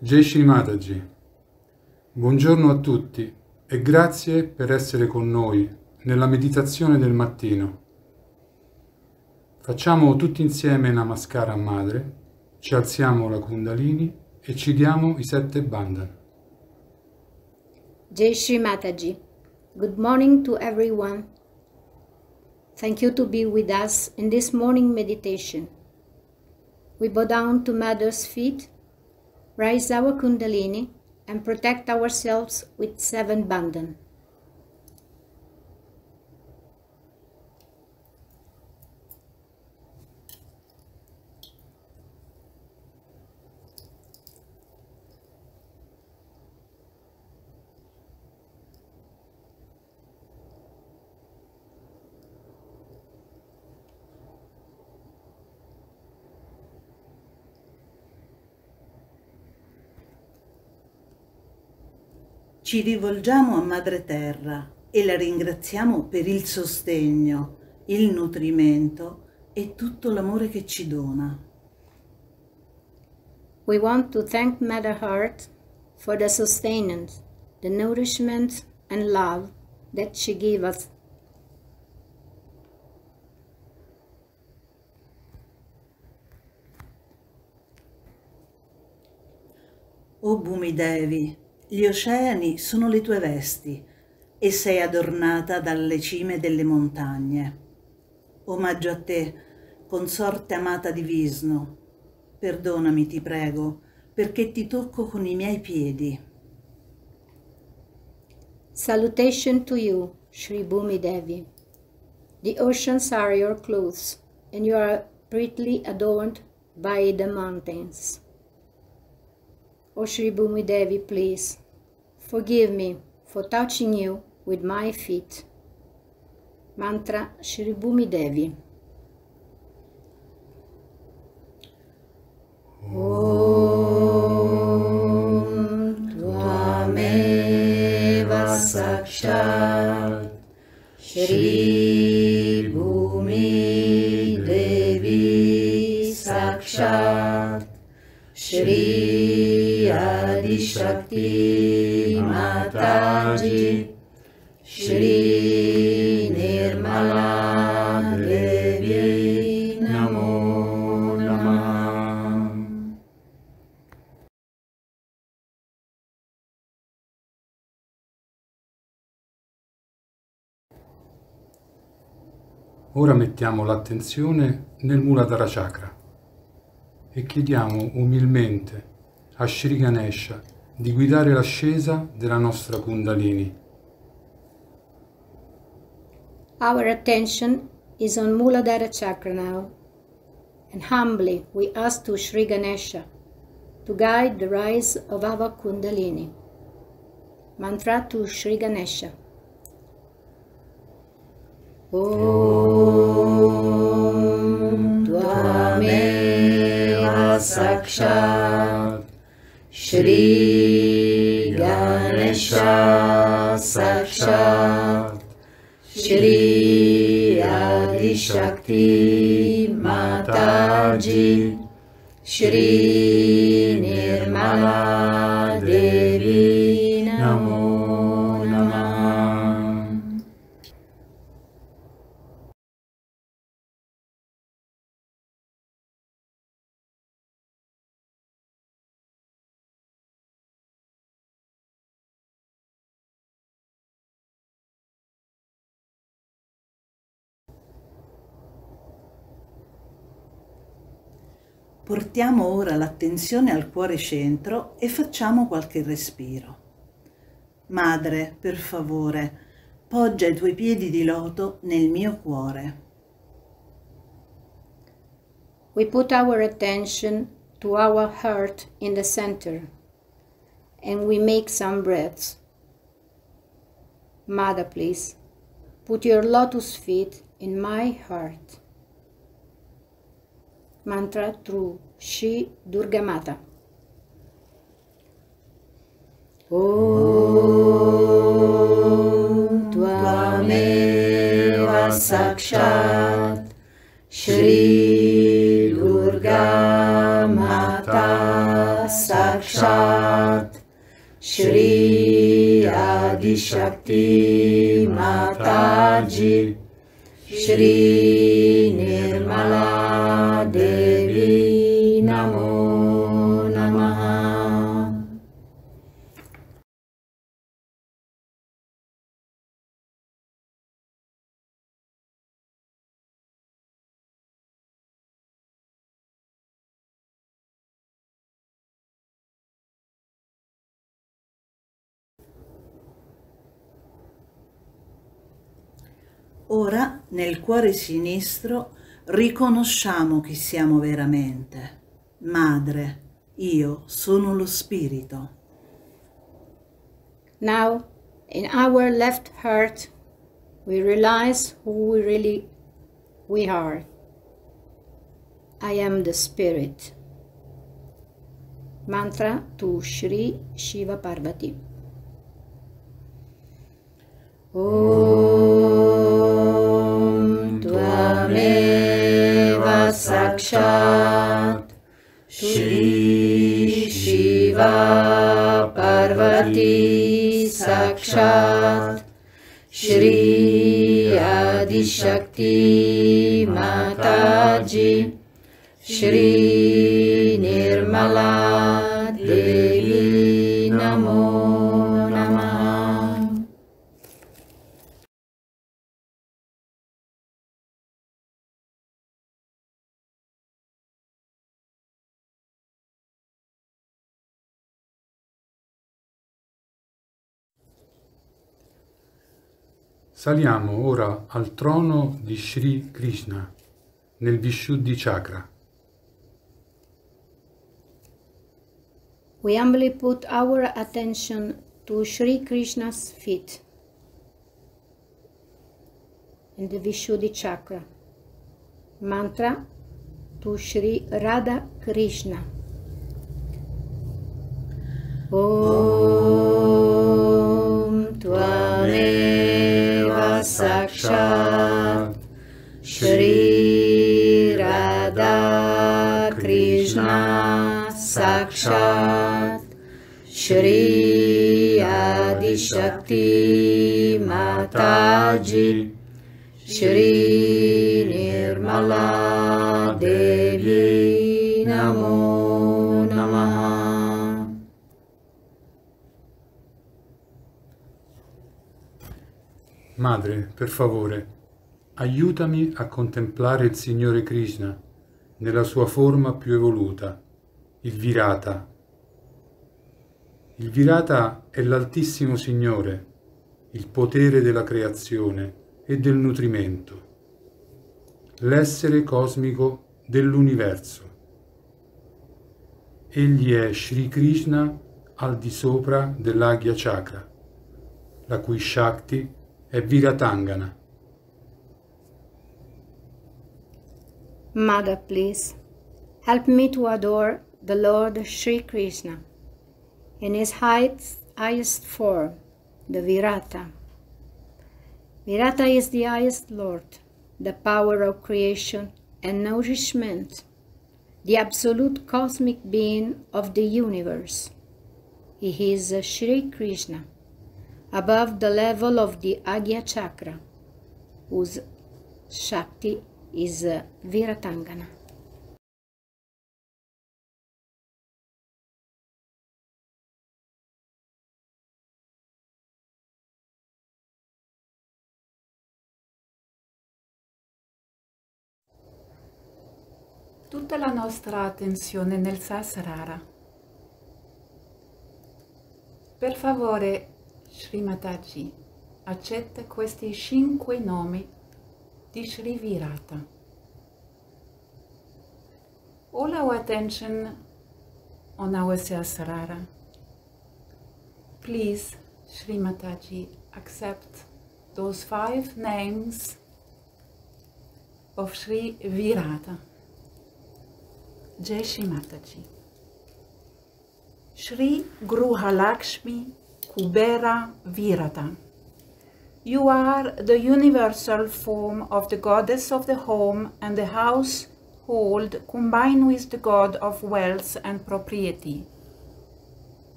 Jai Shri Mataji, buongiorno a tutti e grazie per essere con noi nella meditazione del mattino. Facciamo tutti insieme Namaskara a Madre, ci alziamo la Kundalini e ci diamo i 7 bandhan. Jai Shri Mataji, good morning to everyone. Thank you to be with us in this morning meditation. We bow down to Mother's feet, raise our Kundalini and protect ourselves with 7 bandhan. Ci rivolgiamo a Madre Terra e la ringraziamo per il sostegno, il nutrimento e tutto l'amore che ci dona. We want to thank Mother Earth for the sustenance, the nourishment and love that she gives us. O Bhumidevi, gli oceani sono le tue vesti e sei adornata dalle cime delle montagne. Omaggio a te, consorte amata di Vishnu, perdonami, ti prego, perché ti tocco con i miei piedi. Salutation to you, Sri Bhumi Devi. The oceans are your clothes, and you are prettily adorned by the mountains. O Sri Bhumi Devi, please, forgive me for touching you with my feet. Mantra Sri Bhumi Devi. Om Tvameva Sakshat Shri Bhumi Devi Sakshat Shri Adi Shakti Mataji Shri Nirmala Devi Namo Namah. Ora mettiamo l'attenzione nel Muladhara Chakra e chiediamo umilmente a Shri Ganesha di guidare l'ascesa della nostra Kundalini. Our attention is on Muladhara Chakra now, and humbly we ask to Shri Ganesha to guide the rise of our Kundalini. Mantra to Shri Ganesha. Om Tvameva Sakshat Shri Ganesha Sakshat Shri Adi Shakti Mataji Shri Nirmala Devi Namo Namah. Portiamo ora l'attenzione al cuore centro e facciamo qualche respiro. Madre, per favore, poggia i tuoi piedi di loto nel mio cuore. We put our attention to our heart in the center, and we make some breaths. Mother, please, put your lotus feet in my heart. Mantra through Shri Durga Mata. Om Tvameva Sakshat Shri Durga Mata Sakshat Shri Adi Shakti Mataji Shri Nirmala Devi Namo Namah. Ora, nel cuore sinistro, riconosciamo chi siamo veramente. Madre, io sono lo spirito. Now, in our left heart, we realize who we are. I am the spirit. Mantra to Shri Shiva Parvati. Om Tvameva Sakshat Shri Shiva Parvati Sakshat Shri Adi Shakti Mataji Shri Nirmala Devi Namo Namah. Saliamo ora al trono di Shri Krishna, nel Vishuddhi Chakra. We humbly put our attention to Shri Krishna's feet in the Vishuddhi Chakra. Mantra to Shri Radha Krishna. Om Tvameva Sakshat Shri Radha Krishna Sakshat Shri Adi Shakti Mataji Shri Nirmala Devi Namo Namah. Madre, per favore, aiutami a contemplare il Signore Krishna nella sua forma più evoluta, il Virata. Il Virata è l'Altissimo Signore, il potere della creazione e del nutrimento, l'essere cosmico dell'universo. Egli è Sri Krishna al di sopra dell'Agya Chakra, la cui Shakti è Viratangana. Mother, please, help me to adore the Lord Sri Krishna in his highest form, the Virata. Virata is the highest Lord, the power of creation and nourishment, the absolute cosmic being of the universe. He is Sri Krishna, above the level of the Agya Chakra, whose Shakti is Viratangana. Tutta la nostra attenzione nel Sahasrara. Per favore, Sri Mataji, accetta questi 5 nomi di Sri Virata. All our attention on our Sahasrara. Please, Sri Mataji, accept those 5 names of Sri Virata. Jai Shri Mataji. Shri Gruhalakshmi Kubera Virata. You are the universal form of the goddess of the home and the household combined with the god of wealth and propriety,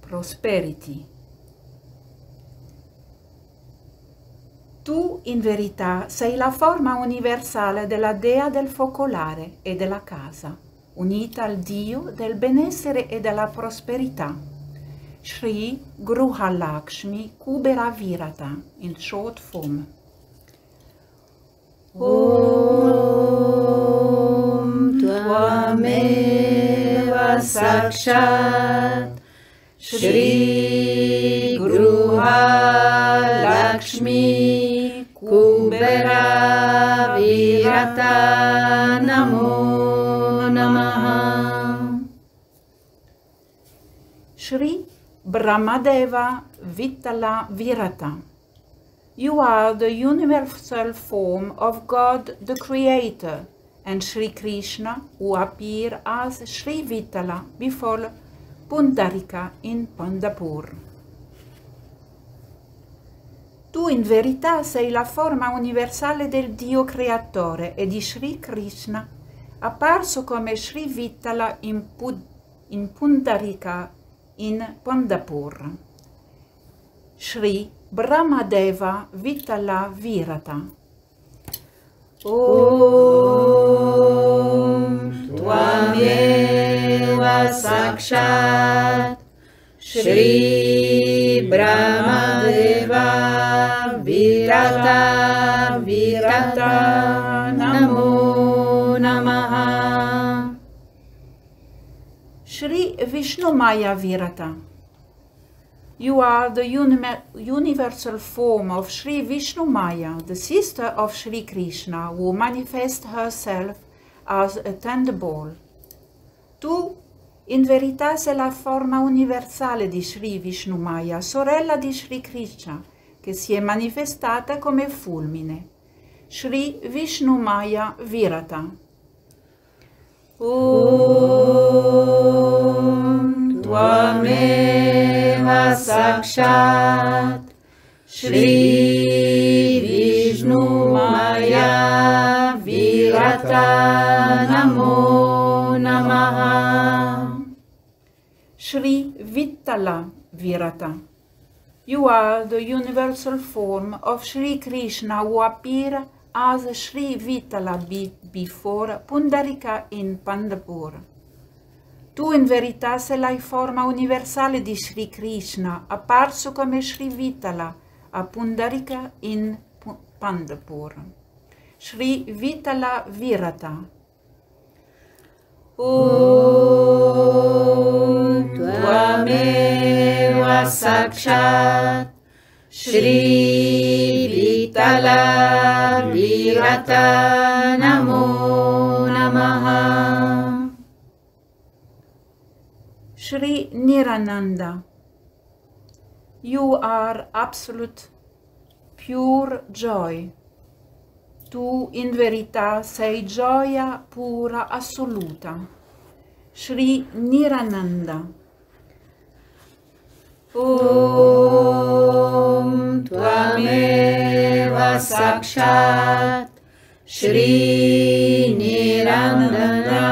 prosperity. Tu, in verità, sei la forma universale della dea del focolare e della casa, unita al dio del benessere e della prosperità. Shri Gruhalakshmi Kubera Virata, in short form. Om Tvameva Sakshat Shri Gruhalakshmi Kubera Virata Namo Namaha. Shri Brahmadeva Vittala Virata. You are the universal form of God the Creator and Sri Krishna, who appear as Sri Vittala before Pundarika in Pandapur. Tu in verità sei la forma universale del Dio creatore e di Sri Krishna, apparso come Sri Vittala in Pundarika in Pandapur. Shri Brahmadeva Vittala Virata. Om Tvameva Sakshat Shri Brahmadeva Virata Virata Namo Namaha. Shri Vishnumaya Virata. You are the universal form of Sri Vishnumaya, the sister of Sri Krishna, who manifests herself as a thunderbolt. Tu, in verità, sei la forma universale di Sri Vishnumaya, sorella di Sri Krishna, che si è manifestata come fulmine. Sri Vishnumaya Virata. Om Tvameva Sakshat Shri Vishnumaya Virata Namo Namaha. Shri Vittala Virata. You are the universal form of Sri Krishna, who appear as Sri Vittala before Pundarika in Pandapur. Tu in verità sei la forma universale di Sri Krishna, apparso come Sri Vittala a Pundarika in Pandapur. Shri Vitala Virata. Om Tvameva Sakshat Shri Vitala Virata Namo Namaha. Shri Nirananda. You are absolute, pure joy. Tu in verità sei gioia pura assoluta. Shri Nirananda. Om Tvameva Sakshat Shri Nirandana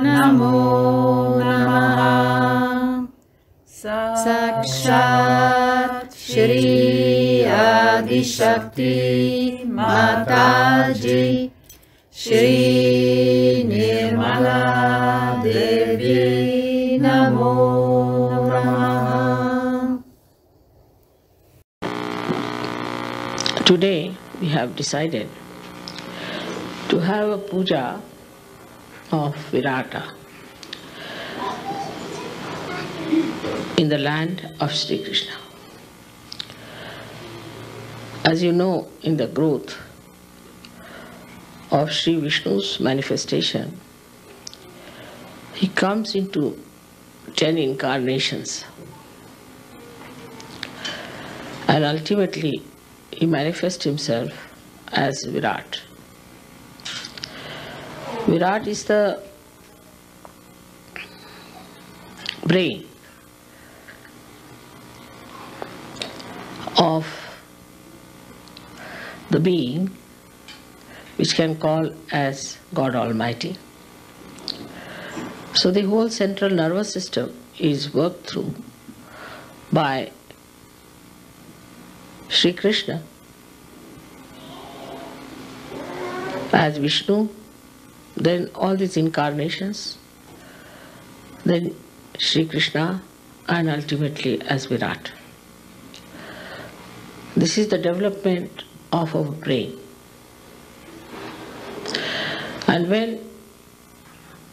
Namo Namaha. Sakshat Shri Adi Shakti Mataji Shri Nirmala Devi Namo Namaha. Today we have decided to have a puja of Virata in the land of Sri Krishna. As you know, in the growth of Sri Vishnu's manifestation, he comes into 10 incarnations, and ultimately he manifests himself as Virat. Virat is the brain of the being which can call as God Almighty. So the whole central nervous system is worked through by Sri Krishna as Vishnu, then all these incarnations, then Sri Krishna, and ultimately as Virat. This is the development of our brain. And when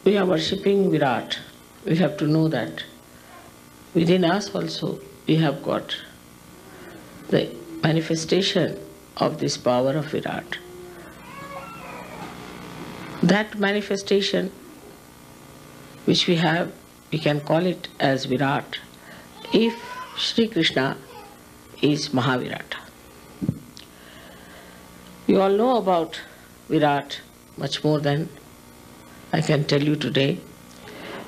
we are worshipping Virat, we have to know that within us also we have got the manifestation of this power of Virat. That manifestation which we have, we can call it as Virat if Sri Krishna is Mahavirata. You all know about Virat much more than I can tell you today,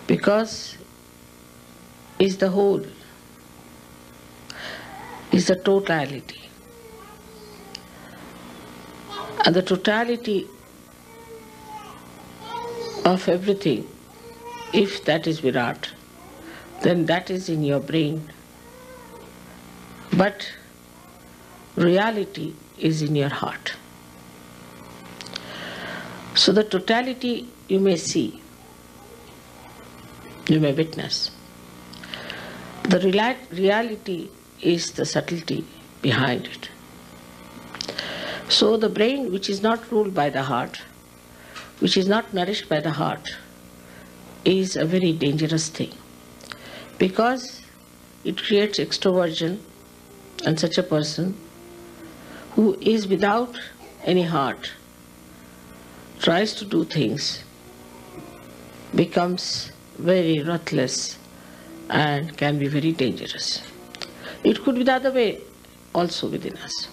because is the whole, is the totality. And the totality of everything, if that is Virat, then that is in your brain. But reality is in your heart. So the totality you may see, you may witness. The reality is the subtlety behind it. So the brain which is not ruled by the heart, which is not nourished by the heart, is a very dangerous thing, because it creates extroversion, and such a person who is without any heart tries to do things, becomes very ruthless and can be very dangerous. It could be the other way also within us.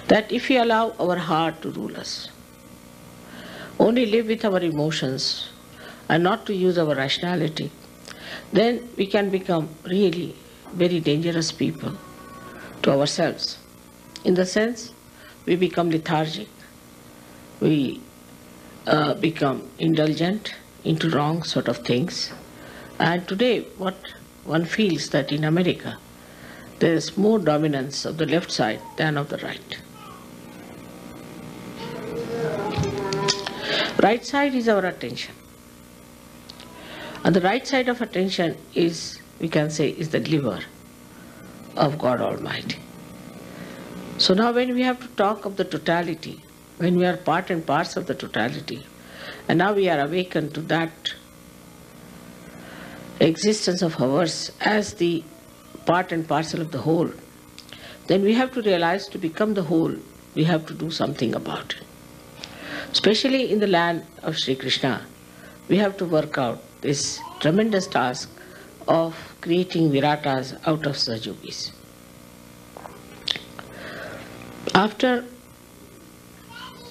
That if we allow our heart to rule us, only live with our emotions and not to use our rationality, then we can become really very dangerous people to ourselves. In the sense, we become lethargic, we become indulgent into wrong sort of things. And today what one feels that in America there is more dominance of the left side than of the right. Right side is our attention. And the right side of attention is, we can say, is the liver of God Almighty. So now when we have to talk of the totality, when we are part and parcel of the totality, and now we are awakened to that existence of ours as the part and parcel of the whole, then we have to realize to become the whole, we have to do something about it. Especially in the land of Sri Krishna, we have to work out this tremendous task of creating Viratas out of Sahajogis. After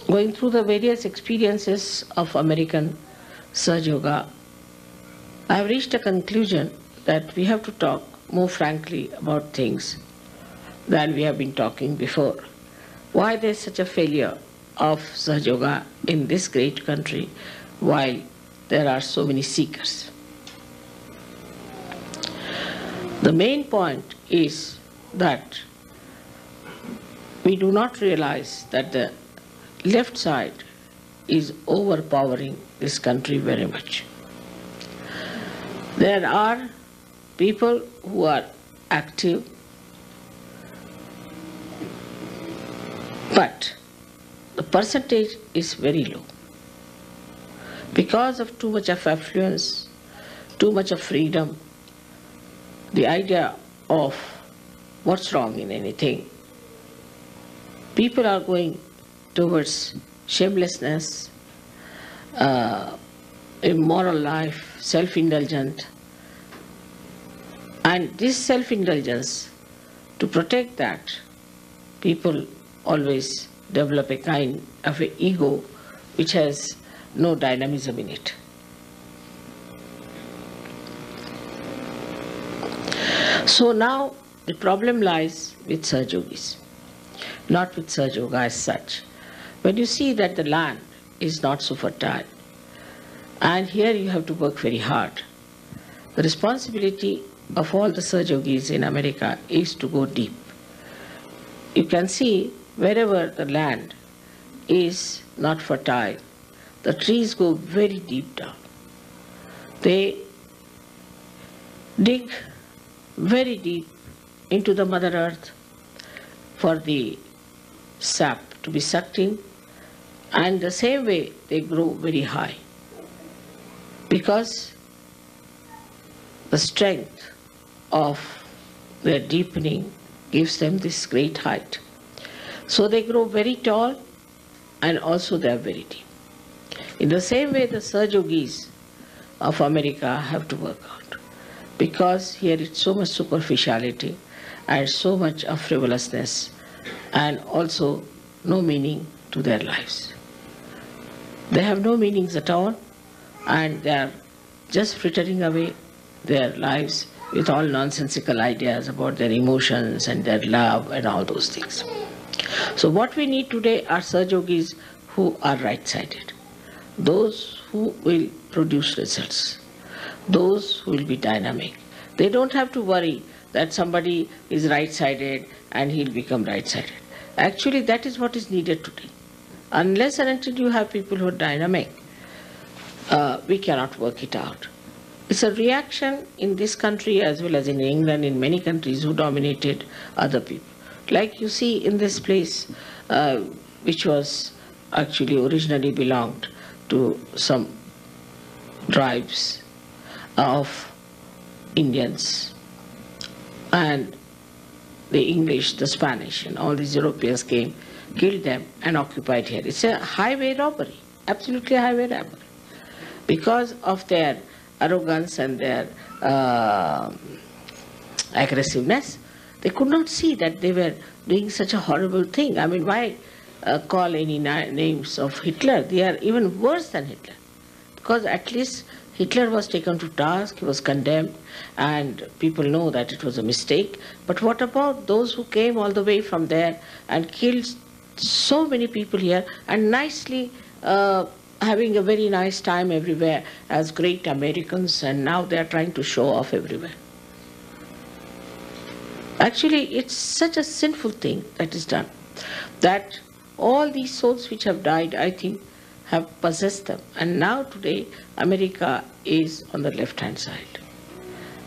going through the various experiences of American Sahaja, I have reached a conclusion that we have to talk more frankly about things than we have been talking before. Why there is such a failure of Sahaja in this great country while there are so many seekers? The main point is that we do not realize that the left side is overpowering this country very much. There are people who are active, but the percentage is very low. Because of too much of affluence, too much of freedom, the idea of what's wrong in anything, people are going towards shamelessness, immoral life, self-indulgent. And this self-indulgence, to protect that, people always develop a kind of an ego which has no dynamism in it. So now the problem lies with Sahajogis, not with Sahaja as such. When you see that the land is not so fertile, and here you have to work very hard, the responsibility of all the Sahajogis in America is to go deep. You can see wherever the land is not fertile, the trees go very deep down. They dig very deep into the Mother Earth for the sap to be sucked in, and the same way they grow very high because the strength of their deepening gives them this great height. So they grow very tall and also they are very deep. In the same way the Sahajogis of America have to work out, because here it's so much superficiality and so much of frivolousness and also no meaning to their lives. They have no meanings at all and they are just frittering away their lives with all nonsensical ideas about their emotions and their love and all those things. So what we need today are Sahajogis who are right-sided, those who will produce results, those who will be dynamic. They don't have to worry that somebody is right-sided and he'll become right-sided. Actually, that is what is needed today. Unless and until you have people who are dynamic, we cannot work it out. It's a reaction in this country as well as in England, in many countries who dominated other people. Like you see in this place, which was actually originally belonged to some tribes of Indians, and the English, the Spanish, and all these Europeans came, killed them and occupied here. It's a highway robbery, absolutely a highway robbery. Because of their arrogance and their aggressiveness, they could not see that they were doing such a horrible thing. I mean, why call any names of Hitler? They are even worse than Hitler. Because at least Hitler was taken to task, he was condemned, and people know that it was a mistake. But what about those who came all the way from there and killed so many people here and nicely having a very nice time everywhere as great Americans, and now they are trying to show off everywhere? Actually, it's such a sinful thing that is done, that all these souls which have died, I think, have possessed them. And now today, America is on the left-hand side.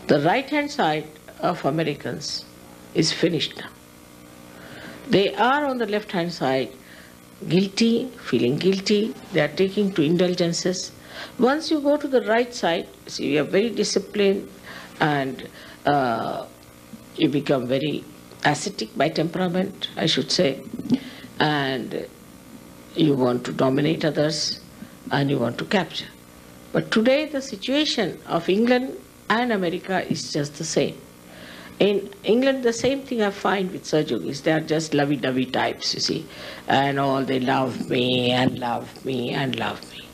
The right-hand side of Americans is finished now. They are on the left-hand side guilty, feeling guilty, they are taking to indulgences. Once you go to the right side, see, you are very disciplined and you become very ascetic by temperament, I should say, and you want to dominate others and you want to capture. But today the situation of England and America is just the same. In England, the same thing I find with Saj Yogis. They are just lovey-dovey types, you see, and all they love me and love me and love me.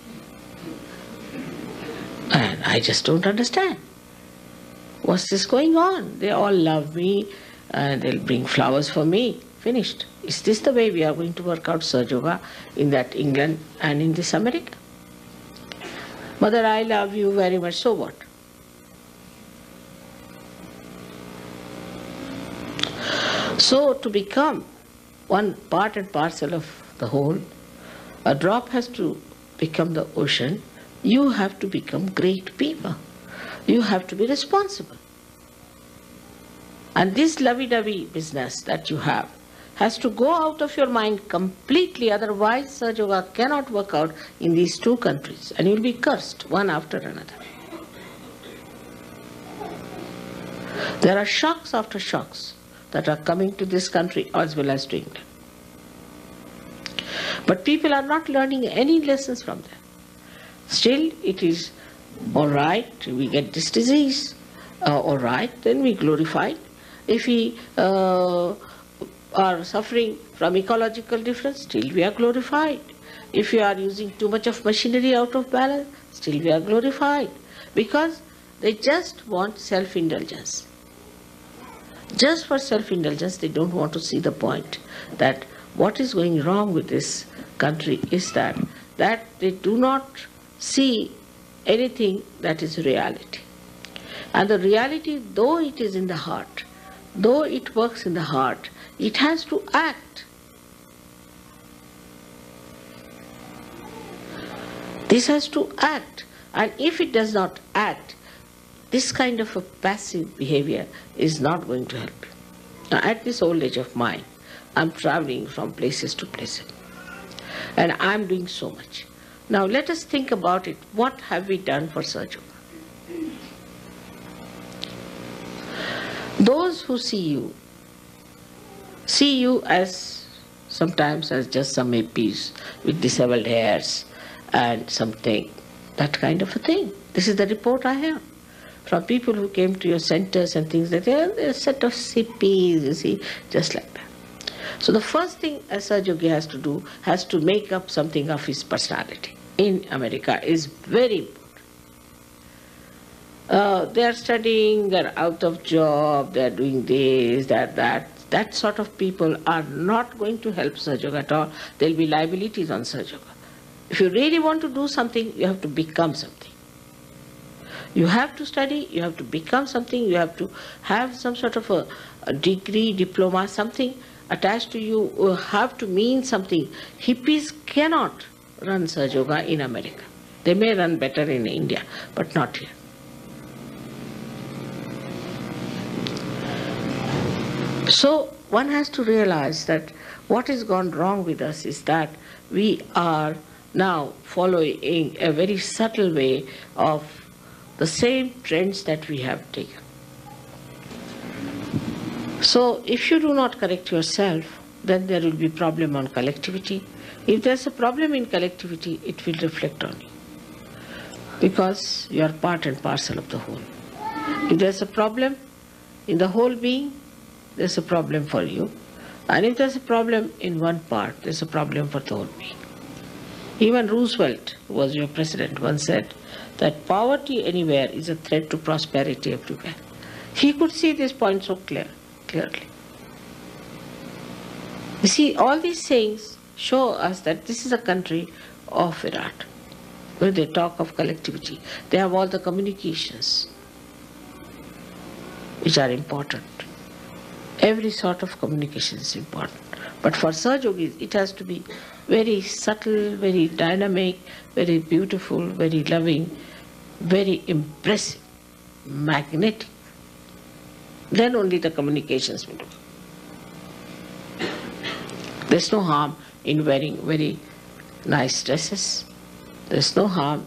And I just don't understand. What's this going on? They all love me and they'll bring flowers for me. Finished. Is this the way we are going to work out Saj Yoga in that England and in this America? Mother, I love you very much, so what? So to become one part and parcel of the whole, a drop has to become the ocean. You have to become great people. You have to be responsible. And this lovey-dovey business that you have has to go out of your mind completely, otherwise Saj Yoga cannot work out in these two countries and you will be cursed one after another. There are shocks after shocks that are coming to this country as well as to England. But people are not learning any lessons from them. Still, it is all right, we get this disease, all right, then we glorify it. If we are suffering from ecological difference, still we are glorified. If we are using too much of machinery out of balance, still we are glorified. Because they just want self-indulgence. Just for self-indulgence, they don't want to see the point that what is going wrong with this country is that they do not see anything that is reality. And the reality, though it is in the heart, though it works in the heart, it has to act. This has to act. And if it does not act, this kind of a passive behavior is not going to help you. Now, at this old age of mine, I'm traveling from places to places. And I'm doing so much. Now let us think about it. What have we done for Saj Yoga? Those who see you as sometimes as just some APs with disheveled hairs and something, that kind of a thing. This is the report I have from people who came to your centers and things like that. They're a set of CPs, you see, just like that. So the first thing a Saj Yogi has to do, has to make up something of his personality. In America is very important. They are studying, they are out of job, they are doing this, that. That sort of people are not going to help Saj Yoga at all. There will be liabilities on Saj Yoga. If you really want to do something, you have to become something. You have to study, you have to become something, you have to have some sort of a degree, diploma, something attached to you, have to mean something. Hippies cannot run Saj Yoga in America. They may run better in India, but not here. So one has to realize that what has gone wrong with us is that we are now following a very subtle way of the same trends that we have taken. So if you do not correct yourself, then there will be problem on collectivity. If there's a problem in collectivity, it will reflect on you, because you are part and parcel of the whole. If there's a problem in the whole being, there's a problem for you. And if there's a problem in one part, there's a problem for the whole being. Even Roosevelt, who was your president, once said that poverty anywhere is a threat to prosperity everywhere. He could see this point so clearly. You see, all these things show us that this is a country of Virat. When they talk of collectivity, they have all the communications which are important. Every sort of communication is important. But for Saj Yogis, it has to be very subtle, very dynamic, very beautiful, very loving, very impressive, magnetic. Then only the communications will do. There's no harm in wearing very nice dresses. There's no harm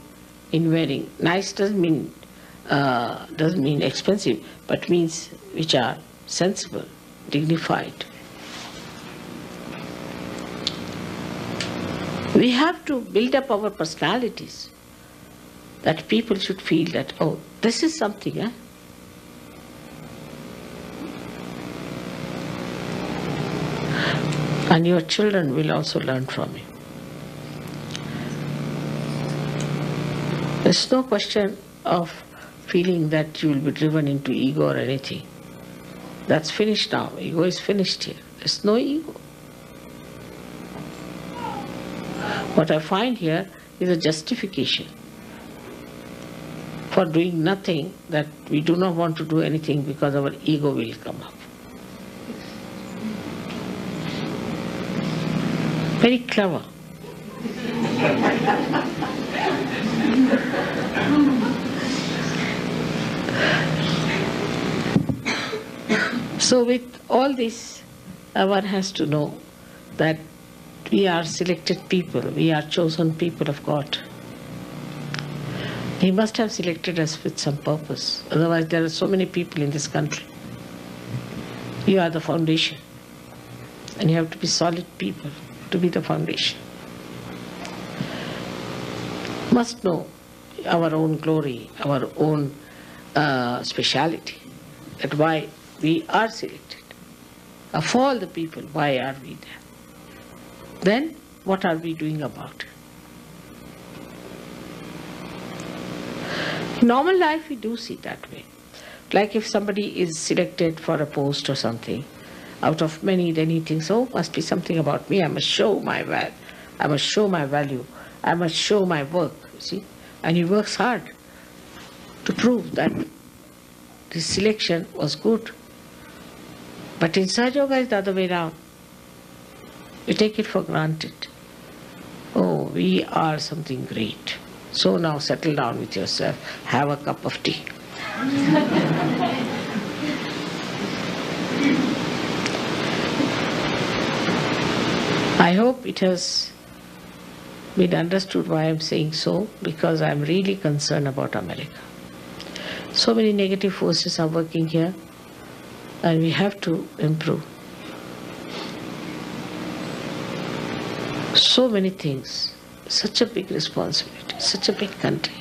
in wearing nice doesn't mean expensive, but means which are sensible, dignified. We have to build up our personalities, that people should feel that, oh, this is something, eh? And your children will also learn from you. There's no question of feeling that you will be driven into ego or anything. That's finished now. Ego is finished here. There's no ego. What I find here is a justification for doing nothing, that we do not want to do anything because our ego will come up. Very clever. So with all this, one has to know that we are selected people, we are chosen people of God. He must have selected us with some purpose. Otherwise, there are so many people in this country. You are the foundation. And you have to be solid people to be the foundation. Must know our own glory, our own speciality, that why we are selected. Of all the people, why are we there? Then, what are we doing about it? In normal life, we do see that way. Like if somebody is selected for a post or something, out of many, then he thinks, oh, must be something about me. I must show my value. I must show my value. I must show my work. See? And he works hard to prove that this selection was good. But in Sahaja Yoga, it's the other way around. You take it for granted. Oh, we are something great. So now settle down with yourself. Have a cup of tea. I hope it has been understood why I'm saying so, because I'm really concerned about America. So many negative forces are working here, and we have to improve. So many things, such a big responsibility, such a big country,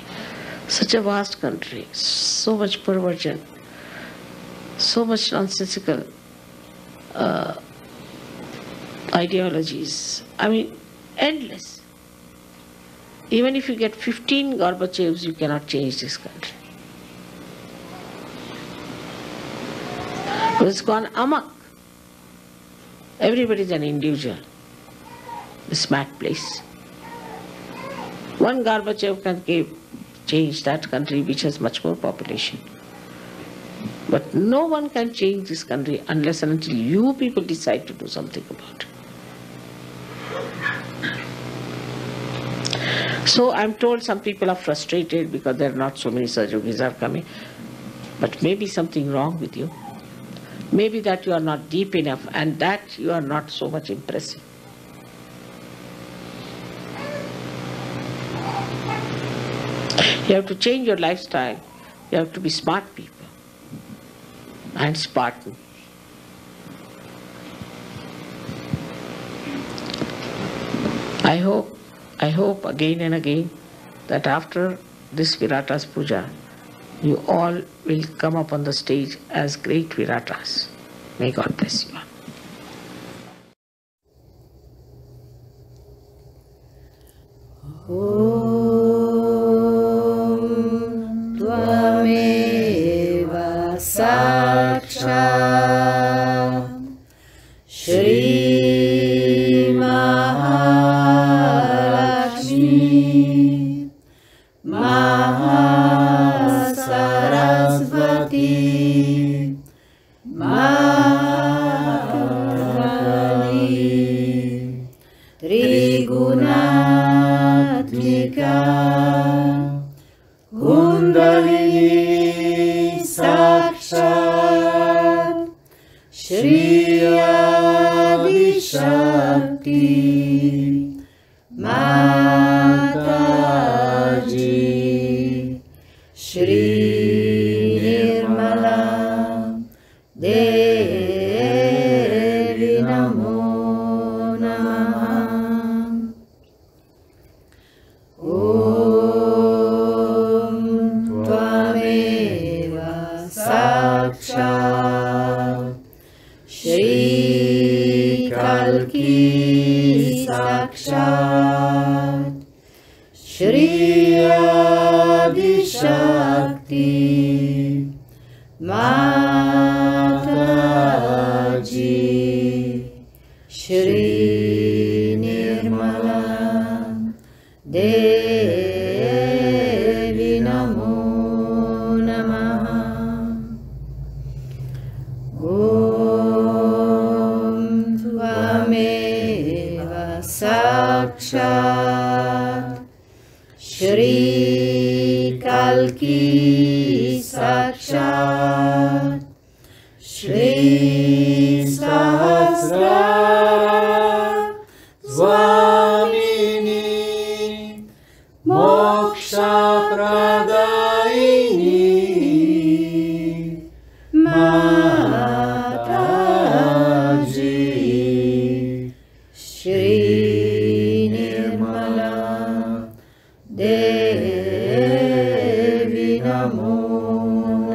such a vast country, so much perversion, so much nonsensical ideologies. I mean, endless. Even if you get 15 Gorbachevs, you cannot change this country. It's gone amok. Everybody is an individual. This mad place. One Gorbachev can change that country which has much more population. But no one can change this country unless and until you people decide to do something about it. So I'm told some people are frustrated because there are not so many Sahaja are coming. But maybe something wrong with you. Maybe that you are not deep enough and that you are not so much impressive. You have to change your lifestyle. You have to be smart people and Spartan. I hope again and again that after this Viratas Puja, you all will come up on the stage as great Viratas. May God bless you all. Om Tvameva Sakshat Shri Mahalakshmi Mahasarasvati Mahakali Trigunatmika Kundalini Sakshat Shri Adi Shakti Shakti, Mataji, Shri Nirmala, Devi Namo Namaha. Om Tvameva Sakshat Shri Kalki Sakshat Shri Adi Shakti Mataji, Shri Nirmala, Devi Namo Namaha. Om Tvameva Sakshat Shri Kalki Sakshat Shri Sahasra Swamini Moksha Pradaini Mataji, Shri Nirmala, Devi Namo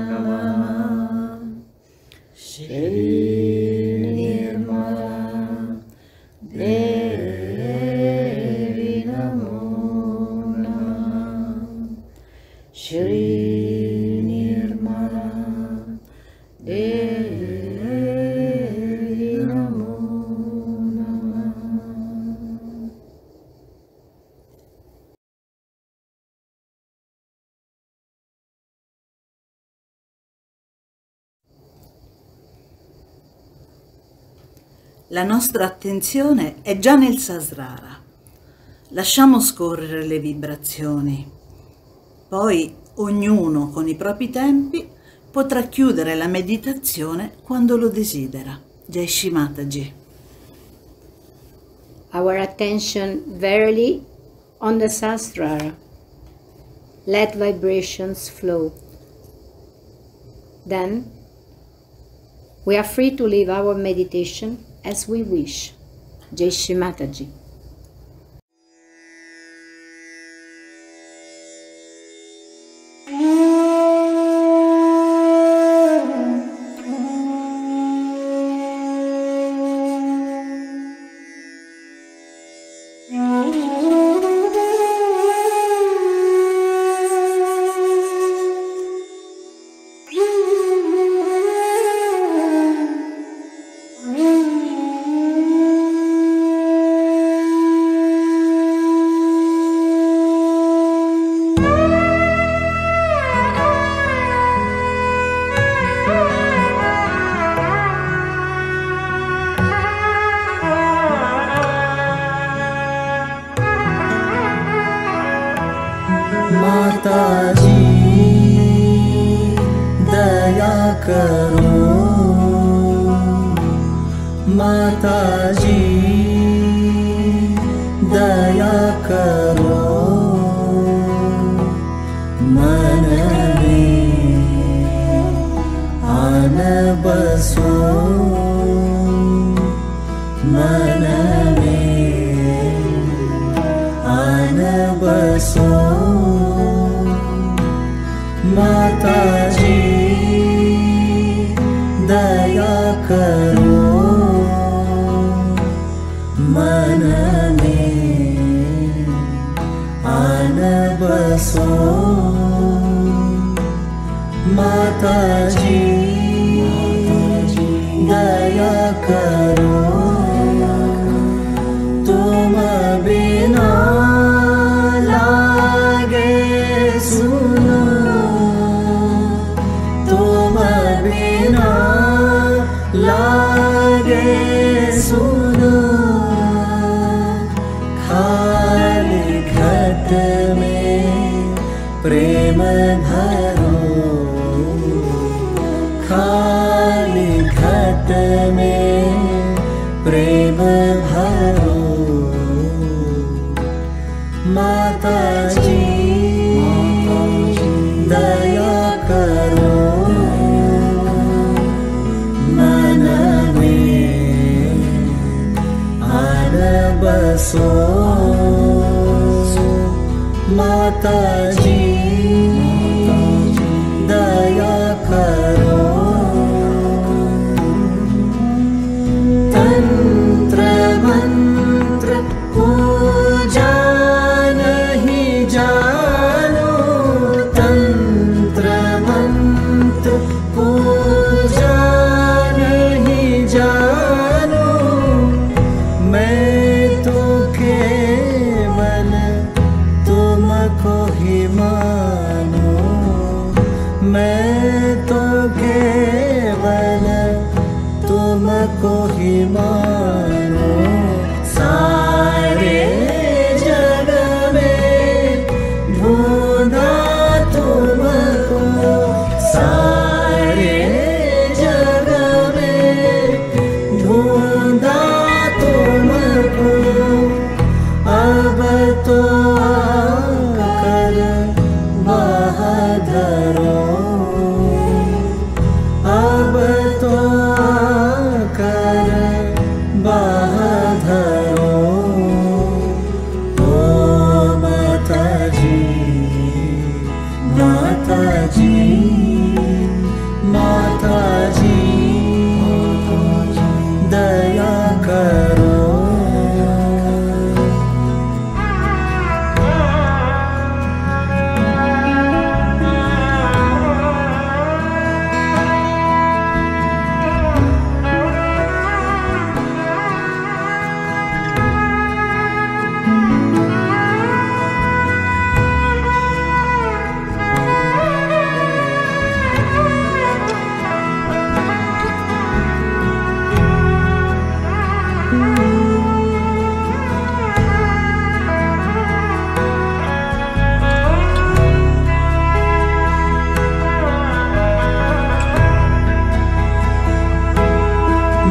Namaha. Shri Nirmala, Devi Namo Namaha. Shri Nirmala, Devi Namo Namaha. La nostra attenzione è già nel Sahasrara. Lasciamo scorrere le vibrazioni. Poi ognuno con i propri tempi potrà chiudere la meditazione quando lo desidera. Jai Shri Mataji. Our attention verily on the Sahasrara. Let vibrations flow. Then we are free to live our meditation as we wish. Jai Shri Mataji. माताजी दया करो, माताजी दया करो, मन में आन बसो, मन में आन बसो। माताजी दया करो, मन में आन बसो। माताजी दया करो, तुम बिना लागे सुनो, तुम बिना लागे सुनो। खाली घट में प्रेम भरो, खाली घट में प्रेम भरो। दया करो मन में आन बसो माता जी दया करो तंत्र मंत्र पूजा नहीं जानो तंत्र मंत्र पूजा नहीं जानो मैं तो केवल तुमको ही मानो मैं तो केवल तुमको ही मानो सारे जग में ढूंढा तुमको सारे जग में ढूंढा तुमको अब तो आकर बहादुरो अब तो आकर बहादुरो ओ माता जी माता जी माता जी दया करो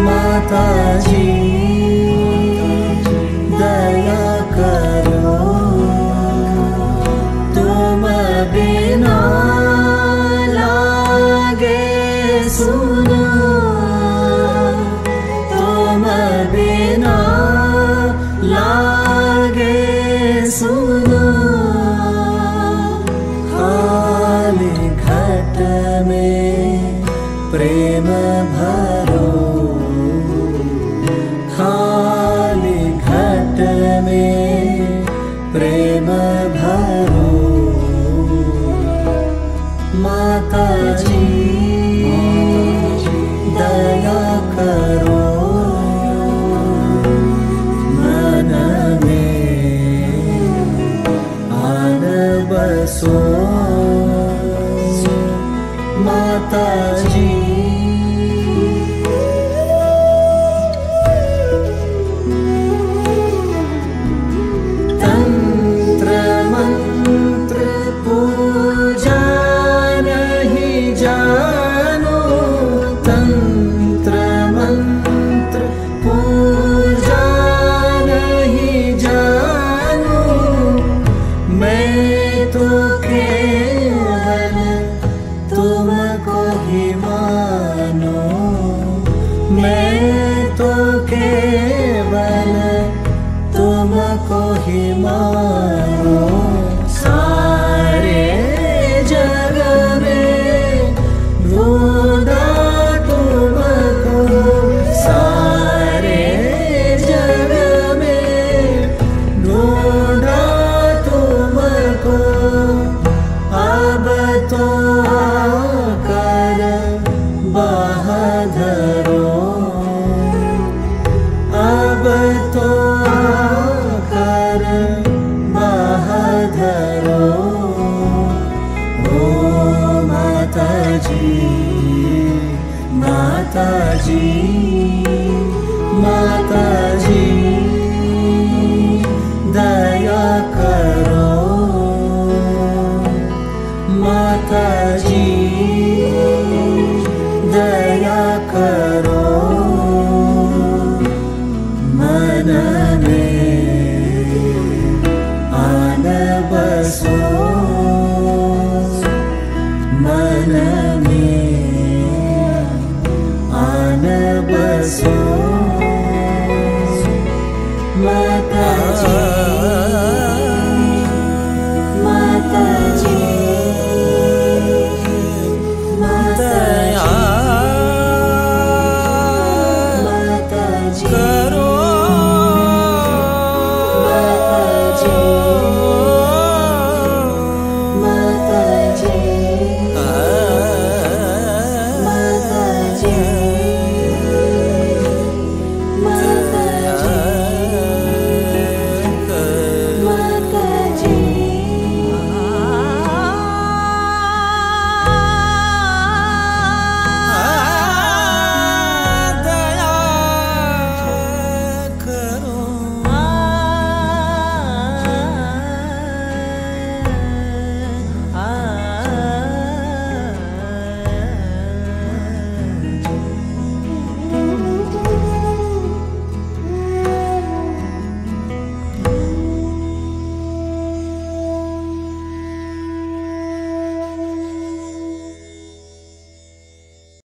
माता जी दया करो तुम बिना लागे सुनो तुम बिना लागे सुनो खाली घट में प्रेम भरो खाली घट में प्रेम भरो माता जी दया करो मन में आन बसो माता जी जानो तंत्र मंत्र पूजा नहीं जानो मैं तो केवल तुमको ही मानो मैं तो केवल तुमको ही मानो सारे जग में ढूंढा तुमको सारे जग में ढूंढा तुमको अब तो आकर बहादुरो अब तो आकर बहादुरो ओ माता जी माता जी माता जी दया करो माता जी दया करो मन में आन बसो mana